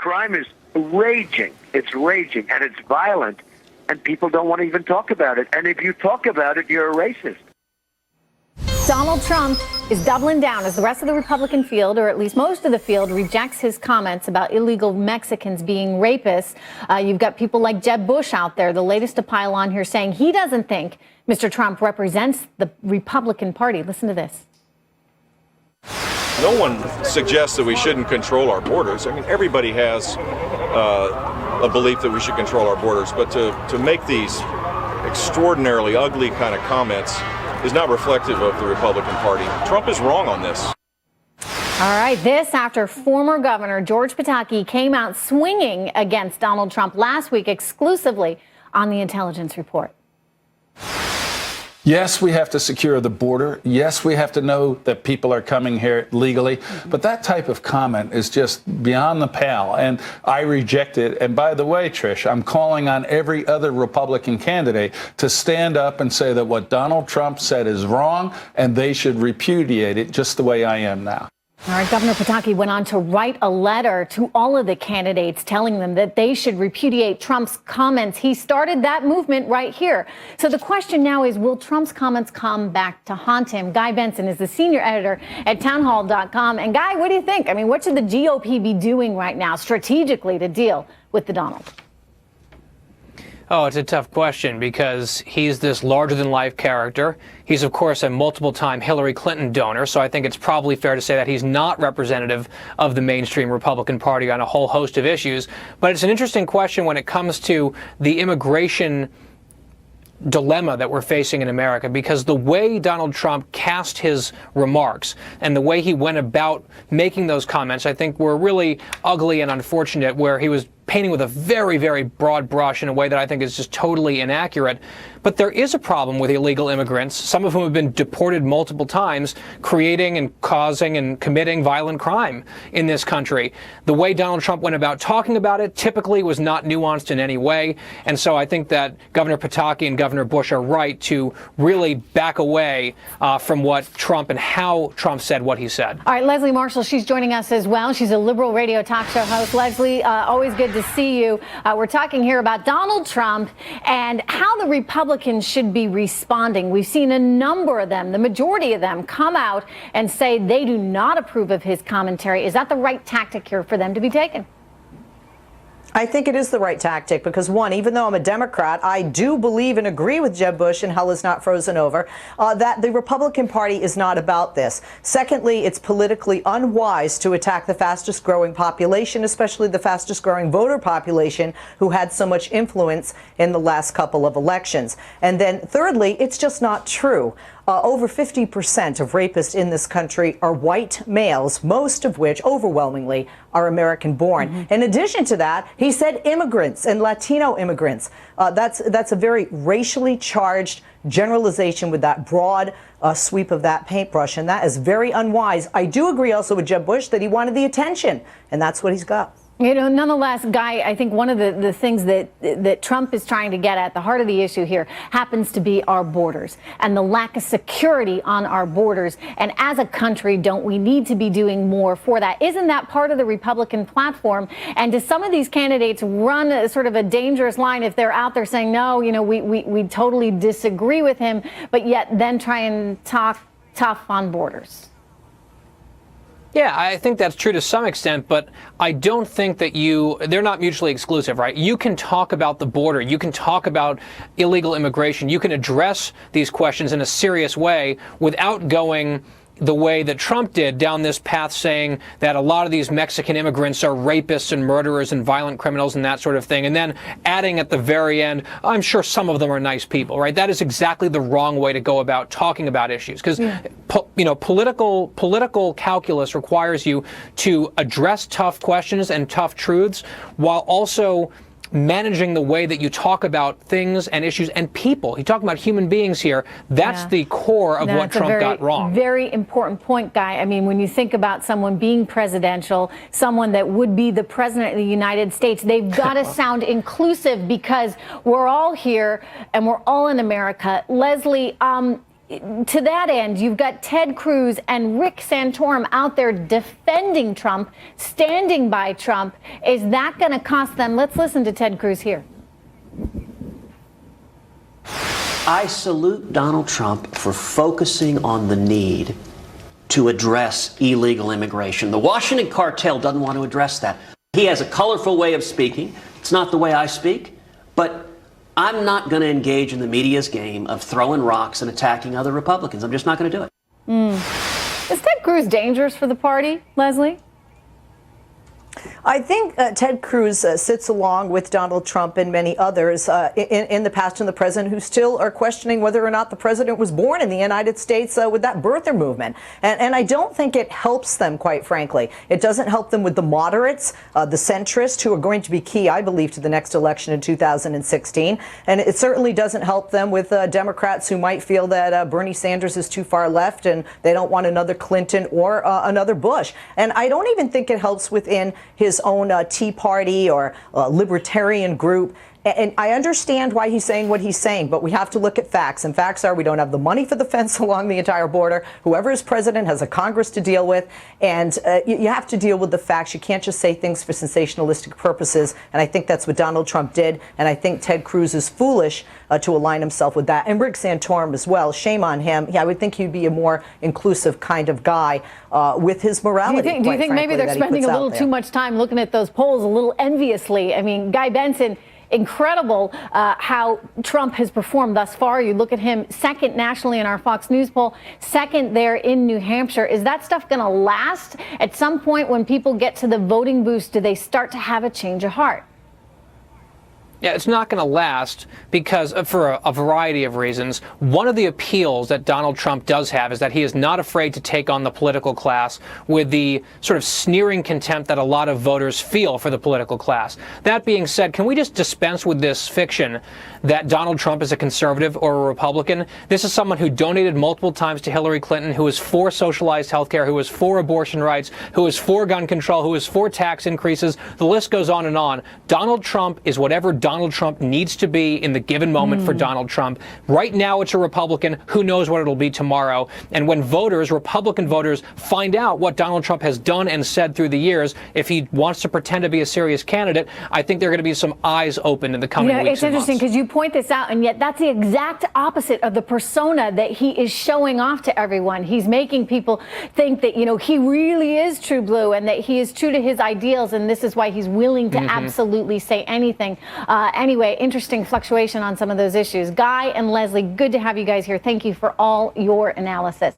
crime is raging. It's raging, and it's violent, and people don't want to even talk about it. And if you talk about it, you're a racist. Donald Trump is doubling down as the rest of the Republican field, or at least most of the field, rejects his comments about illegal Mexicans being rapists. You've got people like Jeb Bush out there, the latest to pile on here, saying he doesn't think Mr. Trump represents the Republican Party. Listen to this. No one suggests that we shouldn't control our borders. I mean, everybody has a belief that we should control our borders, but to make these extraordinarily ugly kind of comments is not reflective of the Republican Party. Trump is wrong on this. All right, this after former Governor George Pataki came out swinging against Donald Trump last week exclusively on the Intelligence Report. Yes, we have to secure the border. Yes, we have to know that people are coming here legally. But that type of comment is just beyond the pale, and I reject it. And by the way, Trish, I'm calling on every other Republican candidate to stand up and say that what Donald Trump said is wrong, and they should repudiate it just the way I am now. All right, Governor Pataki went on to write a letter to all of the candidates telling them that they should repudiate Trump's comments. He started that movement right here. So the question now is, will Trump's comments come back to haunt him? Guy Benson is the senior editor at townhall.com. And Guy, what do you think? I mean, what should the GOP be doing right now strategically to deal with the Donald? Oh, it's a tough question because he's this larger-than-life character. He's, of course, a multiple-time Hillary Clinton donor, so I think it's probably fair to say that he's not representative of the mainstream Republican Party on a whole host of issues. But it's an interesting question when it comes to the immigration dilemma that we're facing in America, because the way Donald Trump cast his remarks and the way he went about making those comments, I think were really ugly and unfortunate, where he was painting with a very, very broad brush in a way that I think is just totally inaccurate. But there is a problem with illegal immigrants, some of whom have been deported multiple times, creating and causing and committing violent crime in this country. The way Donald Trump went about talking about it typically was not nuanced in any way. And so I think that Governor Pataki and Governor Bush are right to really back away from what Trump and how Trump said what he said. All right, Leslie Marshall, she's joining us as well. She's a liberal radio talk show host. Leslie, always good to see you. We're talking here about Donald Trump and how the Republicans should be responding. We've seen a number of them, the majority of them, come out and say they do not approve of his commentary. Is that the right tactic here for them to be taken? I think it is the right tactic because, one, even though I'm a Democrat, I do believe and agree with Jeb Bush, and hell is not frozen over, that the Republican Party is not about this. Secondly, it's politically unwise to attack the fastest growing population, especially the fastest growing voter population who had so much influence in the last couple of elections. And then thirdly, it's just not true. Over 50% of rapists in this country are white males, most of which overwhelmingly are American born. In addition to that, he said immigrants and Latino immigrants. That's a very racially charged generalization with that broad sweep of that paintbrush, and that is very unwise. I do agree also with Jeb Bush that he wanted the attention, and that's what he's got. You know, nonetheless, Guy, I think one of the things that Trump is trying to get at, the heart of the issue here, happens to be our borders and the lack of security on our borders. And as a country, don't we need to be doing more for that? Isn't that part of the Republican platform? And do some of these candidates run a sort of a dangerous line if they're out there saying, no, you know, we totally disagree with him, but yet then try and talk tough on borders? Yeah, I think that's true to some extent, but I don't think that they're not mutually exclusive, right? You can talk about the border, you can talk about illegal immigration, you can address these questions in a serious way without going the way that Trump did down this path, saying that a lot of these Mexican immigrants are rapists and murderers and violent criminals and that sort of thing, and then adding at the very end, I'm sure some of them are nice people, right? That is exactly the wrong way to go about talking about issues, because political calculus requires you to address tough questions and tough truths while also managing the way that you talk about things and issues and people. He talked about human beings here. That's the core of what Trump got wrong. Very important point, Guy. I mean, when you think about someone being presidential, someone that would be the president of the United States, they've got to sound inclusive because we're all here and we're all in America. Leslie, to that end, you've got Ted Cruz and Rick Santorum out there defending Trump, standing by Trump. Is that going to cost them? Let's listen to Ted Cruz here. I salute Donald Trump for focusing on the need to address illegal immigration. The Washington cartel doesn't want to address that. He has a colorful way of speaking. It's not the way I speak, but I'm not going to engage in the media's game of throwing rocks and attacking other Republicans. I'm just not going to do it. Is Ted Cruz dangerous for the party, Leslie? I think Ted Cruz sits along with Donald Trump and many others in the past and the present who still are questioning whether or not the president was born in the United States with that birther movement. And I don't think it helps them, quite frankly. It doesn't help them with the moderates, the centrists, who are going to be key, I believe, to the next election in 2016. And it certainly doesn't help them with Democrats who might feel that Bernie Sanders is too far left and they don't want another Clinton or another Bush. And I don't even think it helps within his own Tea Party or libertarian group. And I understand why he's saying what he's saying, but we have to look at facts. And facts are we don't have the money for the fence along the entire border. Whoever is president has a Congress to deal with. And you have to deal with the facts. You can't just say things for sensationalistic purposes. And I think that's what Donald Trump did. And I think Ted Cruz is foolish to align himself with that. And Rick Santorum as well. Shame on him. Yeah, I would think he'd be a more inclusive kind of guy with his morality. Do you think maybe they're spending a little too much time looking at those polls a little enviously? I mean, Guy Benson, incredible how Trump has performed thus far. You look at him second nationally in our Fox News poll, second there in New Hampshire. Is that stuff going to last? At some point when people get to the voting booth, do they start to have a change of heart? Yeah, it's not going to last because for a variety of reasons. One of the appeals that Donald Trump does have is that he is not afraid to take on the political class with the sort of sneering contempt that a lot of voters feel for the political class. That being said, can we just dispense with this fiction that Donald Trump is a conservative or a Republican? This is someone who donated multiple times to Hillary Clinton, who is for socialized health care, who is for abortion rights, who is for gun control, who is for tax increases. The list goes on and on. Donald Trump is whatever Donald Trump needs to be in the given moment for Donald Trump. Right now, it's a Republican. Who knows what it'll be tomorrow? And when voters, Republican voters, find out what Donald Trump has done and said through the years, if he wants to pretend to be a serious candidate, I think there are going to be some eyes opened in the coming weeks. It's interesting because you point this out, and yet that's the exact opposite of the persona that he is showing off to everyone. He's making people think that, he really is true blue and that he is true to his ideals, and this is why he's willing to absolutely say anything. Anyway, interesting fluctuation on some of those issues. Guy and Leslie, good to have you guys here. Thank you for all your analysis.